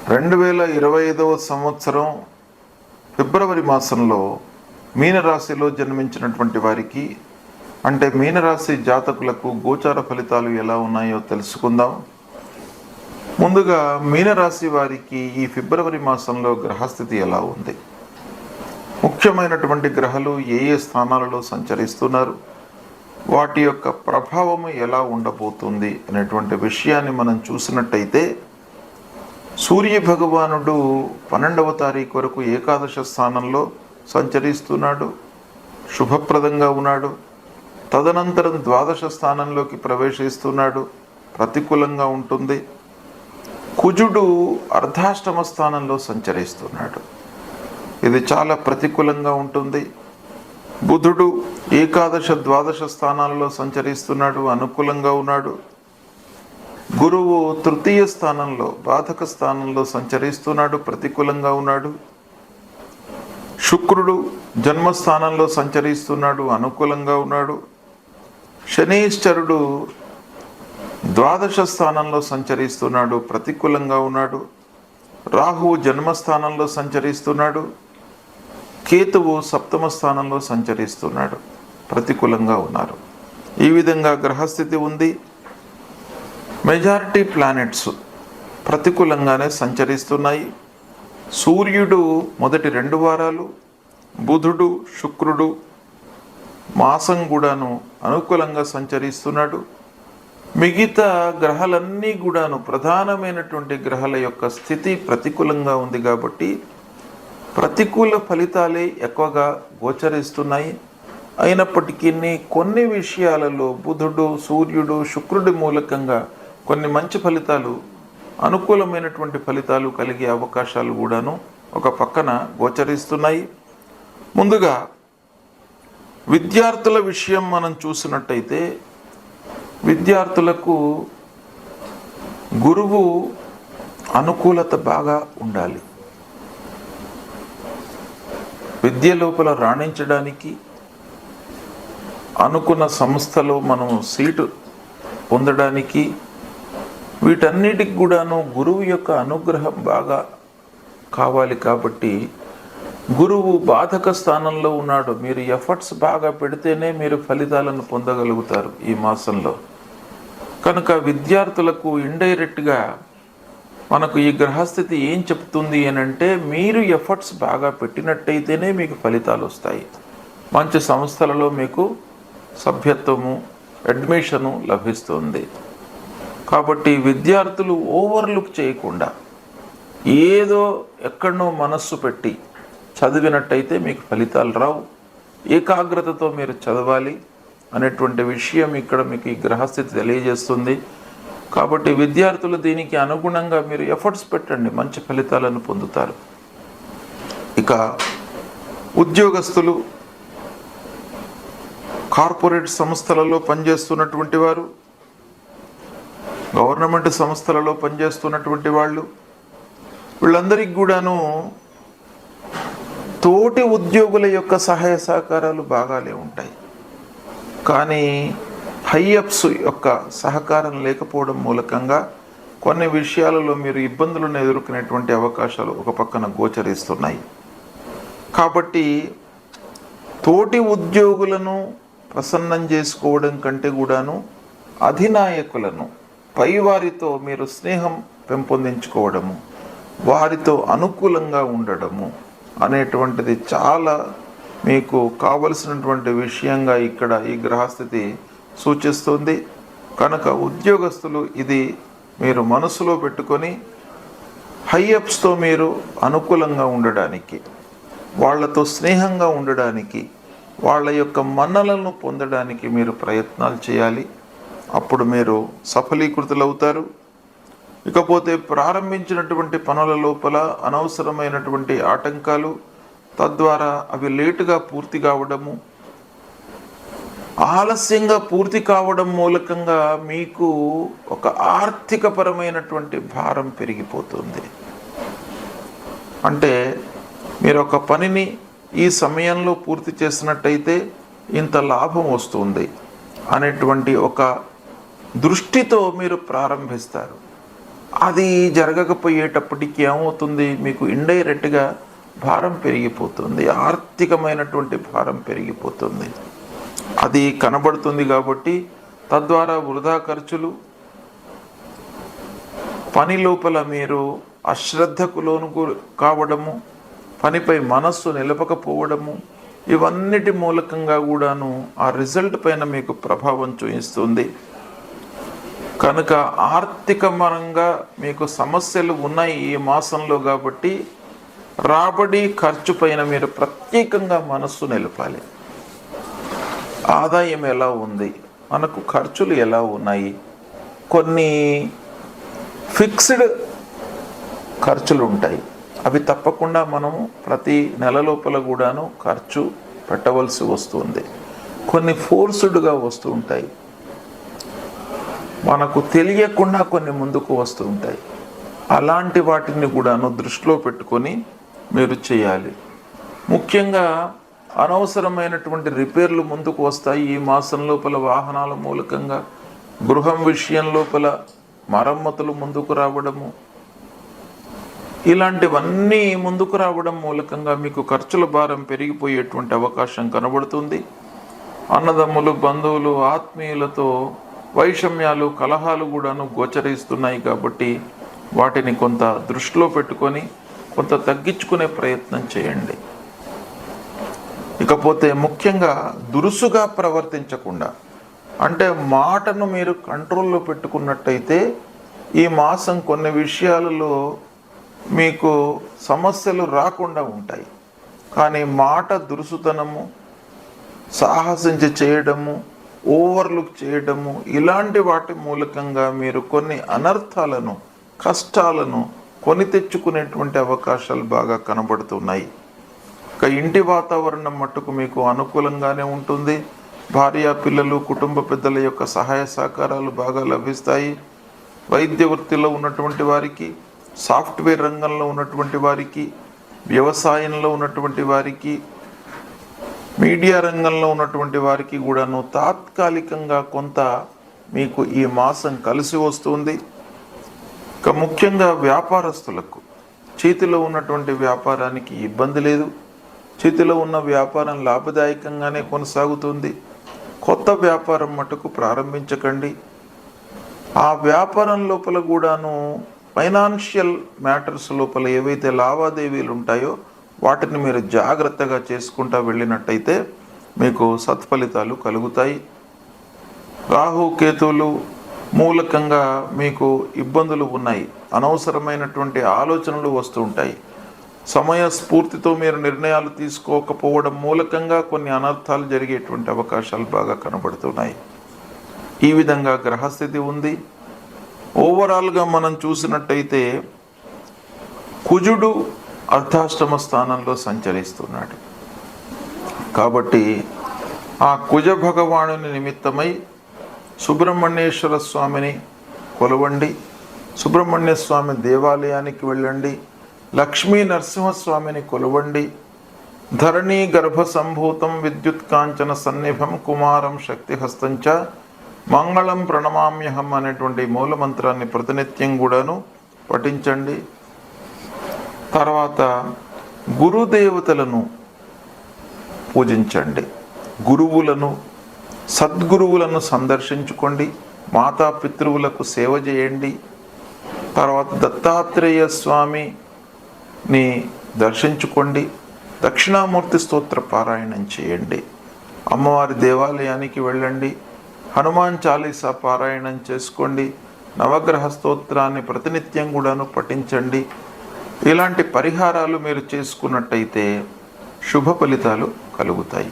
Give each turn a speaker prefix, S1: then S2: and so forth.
S1: 2025వ సంవత్సరం ఫిబ్రవరి మాసంలో మీనరాశిలో జన్మించినటువంటి వారికి అంటే మీనరాశి జాతకులకు గోచార ఫలితాలు ఎలా ఉన్నాయో తెలుసుకుందాం. ముందుగా మీనరాశి వారికి ఈ ఫిబ్రవరి మాసంలో గ్రహస్థితి ఎలా ఉంది, ముఖ్యమైనటువంటి గ్రహాలు ఏ ఏ స్థానాలలో సంచరిస్తున్నారు, వాటి యొక్క ప్రభావము ఎలా ఉండబోతుంది అనేటువంటి విషయాన్ని మనం చూసినట్టయితే, సూర్య భగవానుడు 12వ తారీఖు వరకు ఏకాదశ స్థానంలో సంచరిస్తున్నాడు, శుభప్రదంగా ఉన్నాడు. తదనంతరం ద్వాదశ స్థానంలోకి ప్రవేశిస్తున్నాడు, ప్రతికూలంగా ఉంటుంది. కుజుడు అర్ధాష్టమ స్థానంలో సంచరిస్తున్నాడు, ఇది చాలా ప్రతికూలంగా ఉంటుంది. బుధుడు ఏకాదశ ద్వాదశ స్థానాలలో సంచరిస్తున్నాడు, అనుకూలంగా ఉన్నాడు. గురువు తృతీయ స్థానంలో బాధక స్థానంలో సంచరిస్తున్నాడు, ప్రతికూలంగా ఉన్నాడు. శుక్రుడు జన్మస్థానంలో సంచరిస్తున్నాడు, అనుకూలంగా ఉన్నాడు. శనీశ్వరుడు ద్వాదశ స్థానంలో సంచరిస్తున్నాడు, ప్రతికూలంగా ఉన్నాడు. రాహువు జన్మస్థానంలో సంచరిస్తున్నాడు. కేతువు సప్తమ స్థానంలో సంచరిస్తున్నాడు, ప్రతికూలంగా ఉన్నారు. ఈ విధంగా గ్రహస్థితి ఉంది. మెజారిటీ ప్లానెట్స్ ప్రతికూలంగానే సంచరిస్తున్నాయి. సూర్యుడు మొదటి 2 వారాలు, బుధుడు శుక్రుడు మాసం కూడాను అనుకూలంగా సంచరిస్తున్నాడు. మిగతా గ్రహాలన్నీ కూడాను ప్రధానమైనటువంటి గ్రహాల యొక్క స్థితి ప్రతికూలంగా ఉంది కాబట్టి ప్రతికూల ఫలితాలే ఎక్కువగా గోచరిస్తున్నాయి. అయినప్పటికీ కొన్ని విషయాలలో బుధుడు సూర్యుడు శుక్రుడి మూలకంగా కొన్ని మంచి ఫలితాలు, అనుకూలమైనటువంటి ఫలితాలు కలిగే అవకాశాలు కూడాను ఒక పక్కన గోచరిస్తున్నాయి. ముందుగా విద్యార్థుల విషయం మనం చూసినట్టయితే, విద్యార్థులకు గురువు అనుకూలత బాగా ఉండాలి. విద్య లోపల రాణించడానికి, అనుకున్న సంస్థలో మనం సీటు పొందడానికి, వీటన్నిటికి కూడాను గురువు యొక్క అనుగ్రహం బాగా కావాలి. కాబట్టి గురువు బాధక స్థానంలో ఉన్నాడు. మీరు ఎఫర్ట్స్ బాగా పెడితేనే మీరు ఫలితాలను పొందగలుగుతారు ఈ మాసంలో. కనుక విద్యార్థులకు ఇండైరెక్ట్గా మనకు ఈ గ్రహస్థితి ఏం చెప్తుంది అని అంటే, మీరు ఎఫర్ట్స్ బాగా పెట్టినట్టయితేనే మీకు ఫలితాలు వస్తాయి. మంచి సంస్థలలో మీకు సభ్యత్వము, అడ్మిషను లభిస్తుంది. కాబట్టి విద్యార్థులు ఓవర్లుక్ చేయకుండా ఏదో ఎక్కడనో మనస్సు పెట్టి చదివినట్టయితే మీకు ఫలితాలు రావు. ఏకాగ్రతతో మీరు చదవాలి అనేటువంటి విషయం ఇక్కడ మీకు ఈ గ్రహస్థితి తెలియజేస్తుంది. కాబట్టి విద్యార్థులు దీనికి అనుగుణంగా మీరు ఎఫర్ట్స్ పెట్టండి, మంచి ఫలితాలను పొందుతారు. ఇక ఉద్యోగస్తులు, కార్పొరేట్ సంస్థలలో పనిచేస్తున్నటువంటి వారు, గవర్నమెంట్ సంస్థలలో పనిచేస్తున్నటువంటి వాళ్ళు, వీళ్ళందరికీ కూడాను తోటి ఉద్యోగుల యొక్క సహాయ సహకారాలు బాగానే ఉంటాయి. కానీ హైఅప్స్ యొక్క సహకారం లేకపోవడం మూలకంగా కొన్ని విషయాలలో మీరు ఇబ్బందులను ఎదుర్కొనేటువంటి అవకాశాలు ఒక పక్కన గోచరిస్తున్నాయి. కాబట్టి తోటి ఉద్యోగులను ప్రసన్నం చేసుకోవడం కంటే కూడాను అధినాయకులను, పైవారితో మీరు స్నేహం పెంపొందించుకోవడము, వారితో అనుకూలంగా ఉండడము అనేటువంటిది చాలా మీకు కావలసినటువంటి విషయంగా ఇక్కడ ఈ గ్రహస్థితి సూచిస్తుంది. కనుక ఉద్యోగస్తులు ఇది మీరు మనసులో పెట్టుకొని హైఅప్స్తో మీరు అనుకూలంగా ఉండడానికి, వాళ్ళతో స్నేహంగా ఉండడానికి, వాళ్ళ యొక్క మన్నలను పొందడానికి మీరు ప్రయత్నాలు చేయాలి. అప్పుడు మీరు సఫలీకృతులవుతారు. ఇకపోతే ప్రారంభించినటువంటి పనుల లోపల అనవసరమైనటువంటి ఆటంకాలు, తద్వారా అవి లేటుగా పూర్తి కావడము, ఆలస్యంగా పూర్తి కావడం మూలకంగా మీకు ఒక ఆర్థికపరమైనటువంటి భారం పెరిగిపోతుంది. అంటే మీరు ఒక పనిని ఈ సమయంలో పూర్తి చేసినట్టయితే ఇంత లాభం వస్తుంది అనేటువంటి ఒక దృష్టితో మీరు ప్రారంభిస్తారు. అది జరగకపోయేటప్పటికి ఏమవుతుంది, మీకు ఇండైరెక్ట్గా భారం పెరిగిపోతుంది, ఆర్థికమైనటువంటి భారం పెరిగిపోతుంది. అది కనబడుతుంది కాబట్టి తద్వారా వృధా ఖర్చులు, పని లోపల మీరు అశ్రద్ధకు లోను కావడము, పనిపై మనస్సు నిలపకపోవడము, ఇవన్నిటి మూలకంగా కూడాను ఆ రిజల్ట్ పైన మీకు ప్రభావం చూపిస్తుంది. కనుక ఆర్థికపరంగా మీకు సమస్యలు ఉన్నాయి ఈ మాసంలో కాబట్టి రాబడి ఖర్చు పైన మీరు ప్రత్యేకంగా మనస్సు నిలపాలి. ఆదాయం ఎలా ఉంది, మనకు ఖర్చులు ఎలా ఉన్నాయి, కొన్ని ఫిక్స్డ్ ఖర్చులు ఉంటాయి, అవి తప్పకుండా మనము ప్రతి నెల లోపల కూడాను ఖర్చు పెట్టవలసి వస్తుంది. కొన్ని ఫోర్స్డ్గా వస్తూ ఉంటాయి, మనకు తెలియకుండా కొన్ని ముందుకు వస్తూ ఉంటాయి. అలాంటి వాటిని కూడాను దృష్టిలో పెట్టుకొని మీరు చేయాలి. ముఖ్యంగా అనవసరమైనటువంటి రిపేర్లు ముందుకు వస్తాయి ఈ మాసం లోపల. వాహనాల మూలకంగా గృహం విషయం లోపల మరమ్మతులు ముందుకు రావడము, ఇలాంటివన్నీ ముందుకు రావడం మూలకంగా మీకు ఖర్చుల భారం పెరిగిపోయేటువంటి అవకాశం కనబడుతుంది. అన్నదమ్ములు, బంధువులు, ఆత్మీయులతో వైషమ్యాలు, కలహాలు కూడాను గోచరిస్తున్నాయి కాబట్టి వాటిని కొంత దృష్టిలో పెట్టుకొని కొంత తగ్గించుకునే ప్రయత్నం చేయండి. ఇకపోతే ముఖ్యంగా దురుసుగా ప్రవర్తించకుండా, అంటే మాటను మీరు కంట్రోల్లో పెట్టుకున్నట్టయితే ఈ మాసం కొన్ని విషయాలలో మీకు సమస్యలు రాకుండా ఉంటాయి. కానీ మాట దురుసుతనము, సాహసించి చేయడము, ఓవర్లుక్ చేయడము, ఇలాంటి వాటి మూలకంగా మీరు కొన్ని అనర్థాలను, కష్టాలను కొని తెచ్చుకునేటువంటి అవకాశాలు బాగా కనబడుతున్నాయి. ఇక ఇంటి వాతావరణం మట్టుకు మీకు అనుకూలంగానే ఉంటుంది. భార్య, పిల్లలు, కుటుంబ పెద్దల యొక్క సహాయ సహకారాలు బాగా లభిస్తాయి. వైద్య వృత్తిలో ఉన్నటువంటి వారికి, సాఫ్ట్వేర్ రంగంలో ఉన్నటువంటి వారికి, వ్యవసాయంలో ఉన్నటువంటి వారికి, మీడియా రంగంలో ఉన్నటువంటి వారికి కూడాను తాత్కాలికంగా కొంత మీకు ఈ మాసం కలిసి వస్తుంది. ఇక ముఖ్యంగా వ్యాపారస్తులకు చేతిలో ఉన్నటువంటి వ్యాపారానికి ఇబ్బంది లేదు. చేతిలో ఉన్న వ్యాపారం లాభదాయకంగానే కొనసాగుతుంది. కొత్త వ్యాపారం మటుకు ప్రారంభించకండి. ఆ వ్యాపారం లోపల కూడాను ఫైనాన్షియల్ మ్యాటర్స్ లోపల ఏవైతే లావాదేవీలు ఉంటాయో వాటిని మీరు జాగ్రత్తగా చేసుకుంటూ వెళ్ళినట్టయితే మీకు సత్ఫలితాలు కలుగుతాయి. రాహు కేతువులు మూలకంగా మీకు ఇబ్బందులు ఉన్నాయి. అనవసరమైనటువంటి ఆలోచనలు వస్తూ ఉంటాయి. సమయస్ఫూర్తితో మీరు నిర్ణయాలు తీసుకోకపోవడం మూలకంగా కొన్ని అనర్థాలు జరిగేటువంటి అవకాశాలు బాగా కనబడుతున్నాయి. ఈ విధంగా గ్రహస్థితి ఉంది. ఓవరాల్గా మనం చూసినట్టయితే కుజుడు అర్ధాష్టమ స్థానంలో సంచరిస్తున్నాడు కాబట్టి ఆ కుజ భగవానుని నిమిత్తమై సుబ్రహ్మణ్యేశ్వర స్వామిని కొలవండి. సుబ్రహ్మణ్య స్వామి దేవాలయానికి వెళ్ళండి. లక్ష్మీ నరసింహస్వామిని కొలవండి. ధరణీ గర్భ సంభూతం విద్యుత్ కాంచన సన్నిభం కుమారం శక్తిహస్తంచ మంగళం ప్రణమామ్యహం అనేటువంటి మూలమంత్రాన్ని ప్రతినిత్యం కూడాను పఠించండి. తర్వాత గురుదేవతలను పూజించండి. గురువులను, సద్గురువులను సందర్శించుకోండి. మాతాపితృవులకు సేవ చేయండి. తర్వాత దత్తాత్రేయ స్వామిని దర్శించుకోండి. దక్షిణామూర్తి స్తోత్ర పారాయణం చేయండి. అమ్మవారి దేవాలయానికి వెళ్ళండి. హనుమాన్ చాలీసా పారాయణం చేసుకోండి. నవగ్రహ స్తోత్రాన్ని ప్రతినిత్యం కూడాను పఠించండి. ఇలాంటి పరిహారాలు మీరు చేసుకున్నట్టయితే శుభ ఫలితాలు కలుగుతాయి.